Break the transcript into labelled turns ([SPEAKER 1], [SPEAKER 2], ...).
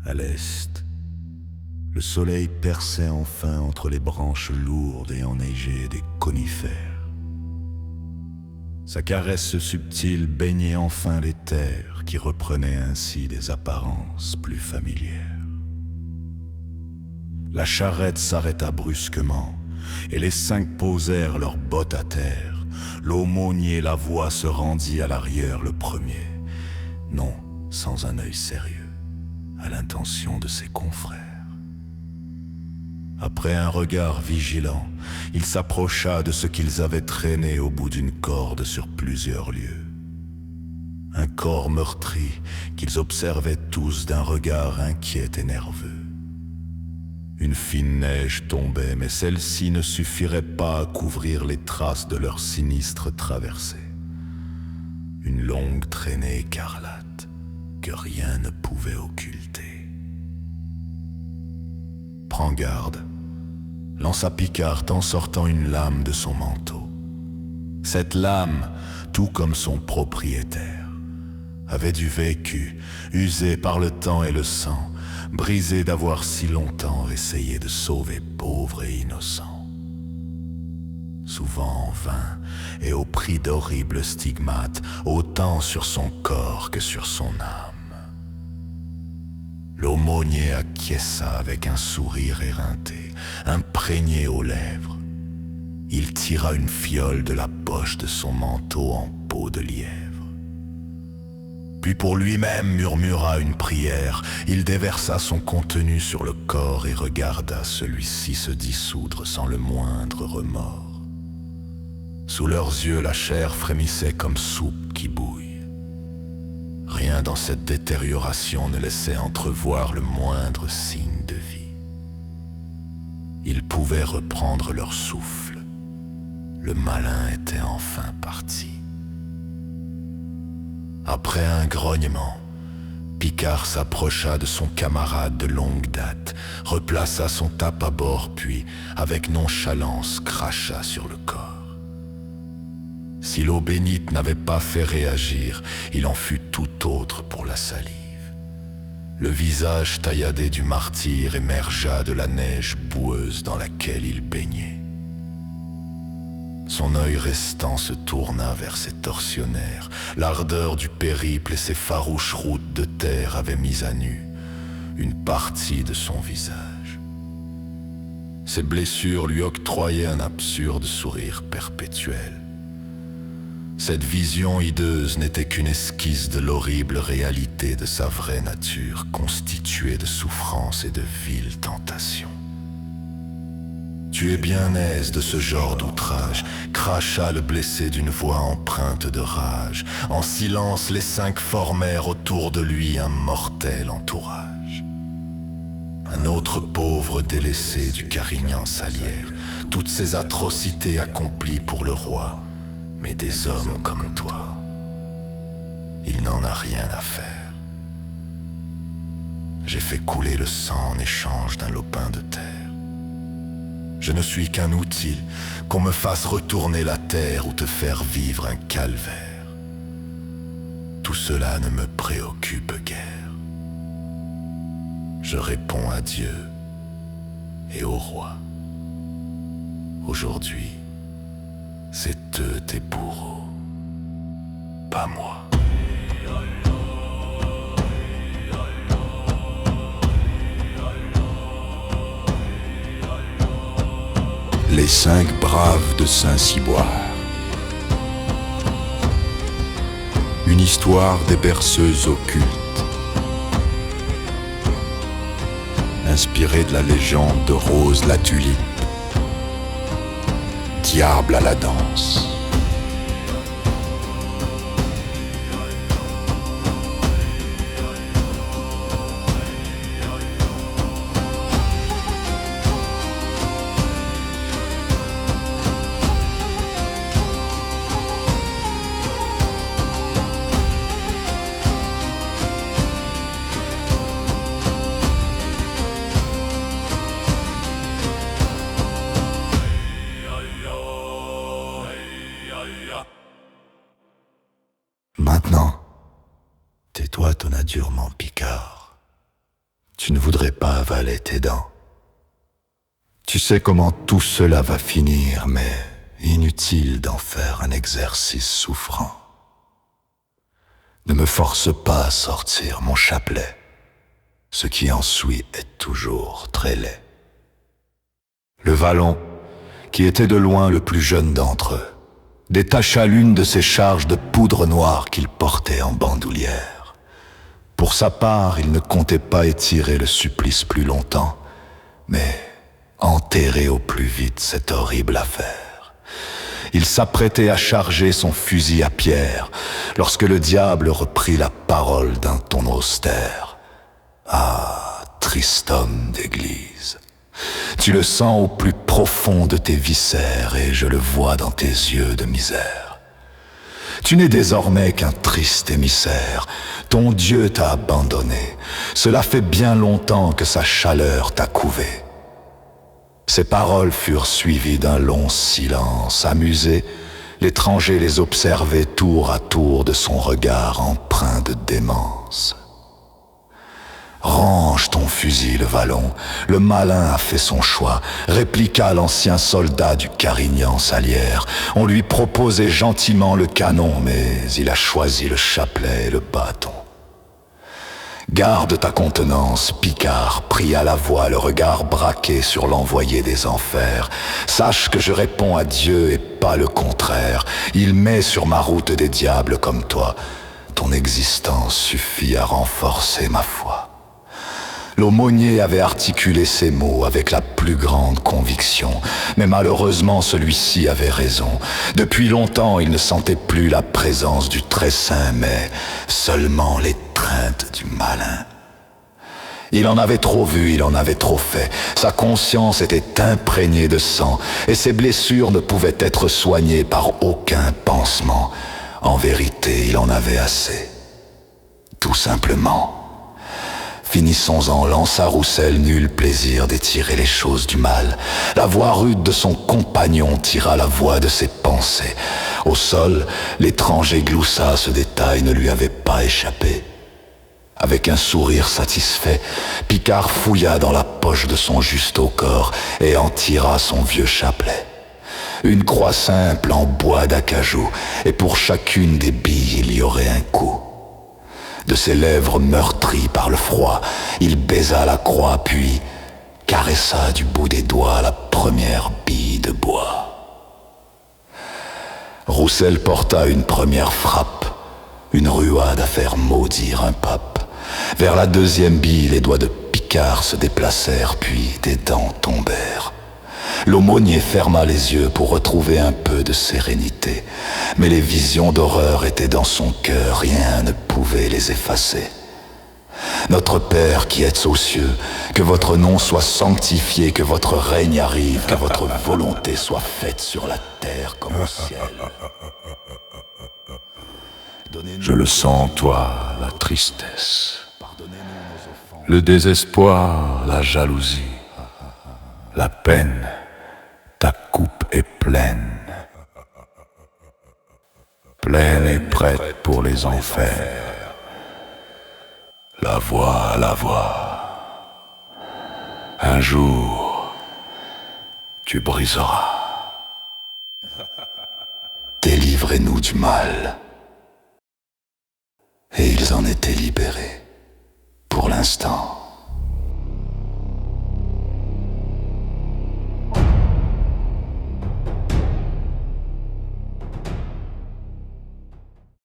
[SPEAKER 1] À l'est, le soleil perçait enfin entre les branches lourdes et enneigées des conifères. Sa caresse subtile baignait enfin les terres qui reprenaient ainsi des apparences plus familières. La charrette s'arrêta brusquement et les 5 posèrent leurs bottes à terre. L'aumônier la voix se rendit à l'arrière le premier, non sans un œil sérieux, à l'intention de ses confrères. Après un regard vigilant, il s'approcha de ce qu'ils avaient traîné au bout d'une corde sur plusieurs lieues. Un corps meurtri qu'ils observaient tous d'un regard inquiet et nerveux. Une fine neige tombait, mais celle-ci ne suffirait pas à couvrir les traces de leur sinistre traversée. Une longue traînée écarlate que rien ne pouvait occulter. « Prends garde », lança Picard en sortant une lame de son manteau. Cette lame, tout comme son propriétaire, avait du vécu, usé par le temps et le sang, brisé d'avoir si longtemps essayé de sauver pauvres et innocents. Souvent en vain et au prix d'horribles stigmates, autant sur son corps que sur son âme. L'aumônier acquiesça avec un sourire éreinté, imprégné aux lèvres. Il tira une fiole de la poche de son manteau en peau de lièvre. Puis pour lui-même murmura une prière. Il déversa son contenu sur le corps et regarda celui-ci se dissoudre sans le moindre remords. Sous leurs yeux, la chair frémissait comme soupe qui bouille. Rien dans cette détérioration ne laissait entrevoir le moindre signe de vie. Ils pouvaient reprendre leur souffle. Le malin était enfin parti. Après un grognement, Picard s'approcha de son camarade de longue date, replaça son tape-à-bord, puis, avec nonchalance, cracha sur le corps. Si l'eau bénite n'avait pas fait réagir, il en fut tout autre pour la salive. Le visage tailladé du martyr émergea de la neige boueuse dans laquelle il baignait. Son œil restant se tourna vers ses tortionnaires. L'ardeur du périple et ses farouches routes de terre avaient mis à nu une partie de son visage. Ses blessures lui octroyaient un absurde sourire perpétuel. Cette vision hideuse n'était qu'une esquisse de l'horrible réalité de sa vraie nature, constituée de souffrances et de viles tentations. « Tu es bien aise de ce genre d'outrage », cracha le blessé d'une voix empreinte de rage. En silence, les 5 formèrent autour de lui un mortel entourage. Un autre pauvre délaissé du Carignan Salière, toutes ces atrocités accomplies pour le roi, mais des hommes comme toi, il n'en a rien à faire. J'ai fait couler le sang en échange d'un lopin de terre. Je ne suis qu'un outil, qu'on me fasse retourner la terre ou te faire vivre un calvaire. Tout cela ne me préoccupe guère. Je réponds à Dieu et au roi. Aujourd'hui, c'est eux tes bourreaux, pas moi. Les 5 braves de Saint-Ciboire. Une histoire des berceuses occultes, inspirée de la légende de Rose la Tulipe, diable à la danse. Maintenant, tais-toi, Tonadurement Picard. Tu ne voudrais pas avaler tes dents. Tu sais comment tout cela va finir, mais inutile d'en faire un exercice souffrant. Ne me force pas à sortir mon chapelet. Ce qui en suit est toujours très laid. Le Vallon, qui était de loin le plus jeune d'entre eux, détacha l'une de ses charges de poudre noire qu'il portait en bandoulière. Pour sa part, il ne comptait pas étirer le supplice plus longtemps, mais enterrer au plus vite cette horrible affaire. Il s'apprêtait à charger son fusil à pierre, lorsque le diable reprit la parole d'un ton austère. Ah, triste homme d'église, tu le sens au plus profond de tes viscères et je le vois dans tes yeux de misère. Tu n'es désormais qu'un triste émissaire, ton Dieu t'a abandonné, cela fait bien longtemps que sa chaleur t'a couvé. Ces paroles furent suivies d'un long silence. Amusé, l'étranger les observait tour à tour de son regard empreint de démence. Range ton fusil, le Vallon, le malin a fait son choix, répliqua l'ancien soldat du Carignan-Salière. On lui proposait gentiment le canon, mais il a choisi le chapelet et le bâton. Garde ta contenance, Picard, prit à la voix le regard braqué sur l'envoyé des enfers. Sache que je réponds à Dieu et pas le contraire. Il met sur ma route des diables comme toi. Ton existence suffit à renforcer ma foi. L'aumônier avait articulé ces mots avec la plus grande conviction, mais malheureusement celui-ci avait raison. Depuis longtemps, il ne sentait plus la présence du très saint, mais seulement l'étreinte du malin. Il en avait trop vu, il en avait trop fait. Sa conscience était imprégnée de sang, et ses blessures ne pouvaient être soignées par aucun pansement. En vérité, il en avait assez. Tout simplement. Finissons-en, lança Roussel, nul plaisir d'étirer les choses du mal. La voix rude de son compagnon tira la voix de ses pensées. Au sol, l'étranger gloussa, ce détail ne lui avait pas échappé. Avec un sourire satisfait, Picard fouilla dans la poche de son justo-corps et en tira son vieux chapelet. Une croix simple en bois d'acajou, et pour chacune des billes il y aurait un coup. De ses lèvres meurtries par le froid, il baisa la croix, puis caressa du bout des doigts la première bille de bois. Roussel porta une première frappe, une ruade à faire maudire un pape. Vers la deuxième bille, les doigts de Picard se déplacèrent, puis des dents tombèrent. L'aumônier ferma les yeux pour retrouver un peu de sérénité, mais les visions d'horreur étaient dans son cœur, rien ne pouvait les effacer. Notre Père qui êtes aux cieux, que votre nom soit sanctifié, que votre règne arrive, que votre volonté soit faite sur la terre comme au ciel.
[SPEAKER 2] Je le sens en toi, la tristesse, le désespoir, la jalousie, la peine. Ta coupe est pleine, pleine et prête pour les enfers. La voix, un jour, tu briseras.
[SPEAKER 1] Délivrez-nous du mal. Et ils en étaient libérés, pour l'instant.